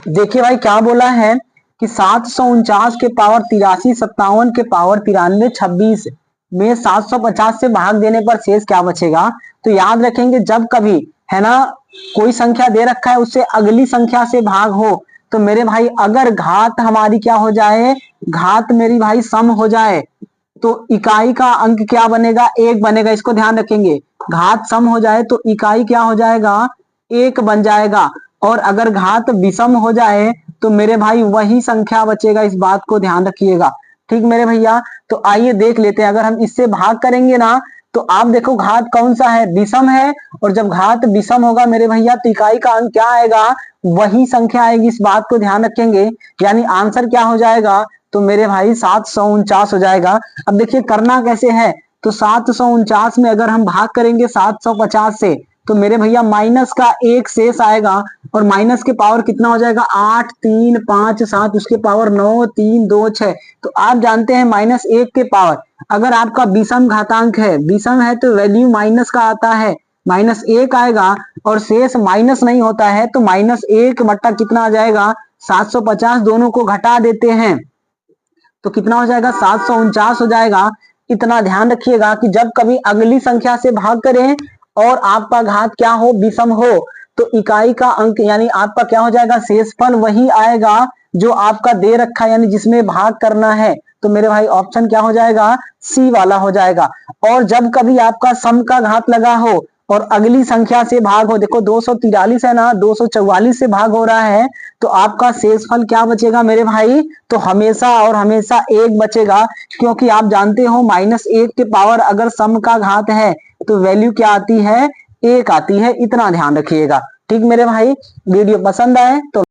देखिए भाई क्या बोला है कि 749 के पावर 83, 57 के पावर 93, 26 में 750 से भाग देने पर शेष क्या बचेगा। तो याद रखेंगे जब कभी है ना कोई संख्या दे रखा है उससे अगली संख्या से भाग हो तो मेरे भाई अगर घात हमारी क्या हो जाए, घात मेरी भाई सम हो जाए तो इकाई का अंक क्या बनेगा, एक बनेगा। इसको ध्यान रखेंगे, घात सम हो जाए तो इकाई क्या हो जाएगा, एक बन जाएगा। और अगर घात विषम हो जाए तो मेरे भाई वही संख्या बचेगा, इस बात को ध्यान रखिएगा। ठीक मेरे भैया, तो आइए देख लेते हैं। अगर हम इससे भाग करेंगे ना तो आप देखो घात कौन सा है, विषम है। और जब घात विषम होगा मेरे भैया तो इकाई का अंक क्या आएगा, वही संख्या आएगी, इस बात को ध्यान रखेंगे। यानी आंसर क्या हो जाएगा, तो मेरे भाई 749 हो जाएगा। अब देखिए करना कैसे है, तो 749 में अगर हम भाग करेंगे 750 से तो मेरे भैया माइनस का एक शेष आएगा और माइनस के पावर कितना हो जाएगा, 8, 3, 5, 7, उसके पावर 9, 3, 2, 6। तो आप जानते हैं माइनस एक के पावर, अगर आपका विषम घातांक है, विषम है तो वैल्यू माइनस का आता है, माइनस एक आएगा। और शेष माइनस नहीं होता है तो माइनस एक बट्टा कितना आ जाएगा, 750, दोनों को घटा देते हैं तो कितना हो जाएगा, 749 हो जाएगा। इतना ध्यान रखिएगा कि जब कभी अगली संख्या से भाग करें और आपका घात क्या हो, विषम हो, तो इकाई का अंक यानी आपका क्या हो जाएगा, शेषफल वही आएगा जो आपका दे रखा है, यानी जिसमें भाग करना है। तो मेरे भाई ऑप्शन क्या हो जाएगा, सी वाला हो जाएगा। और जब कभी आपका सम का घात लगा हो और अगली संख्या से भाग हो, देखो 243 है ना, 244 से भाग हो रहा है, तो आपका शेषफल क्या बचेगा मेरे भाई, तो हमेशा और हमेशा एक बचेगा। क्योंकि आप जानते हो माइनस एक के पावर अगर सम का घात है तो वैल्यू क्या आती है, एक आती है। इतना ध्यान रखिएगा। ठीक मेरे भाई, वीडियो पसंद आए तो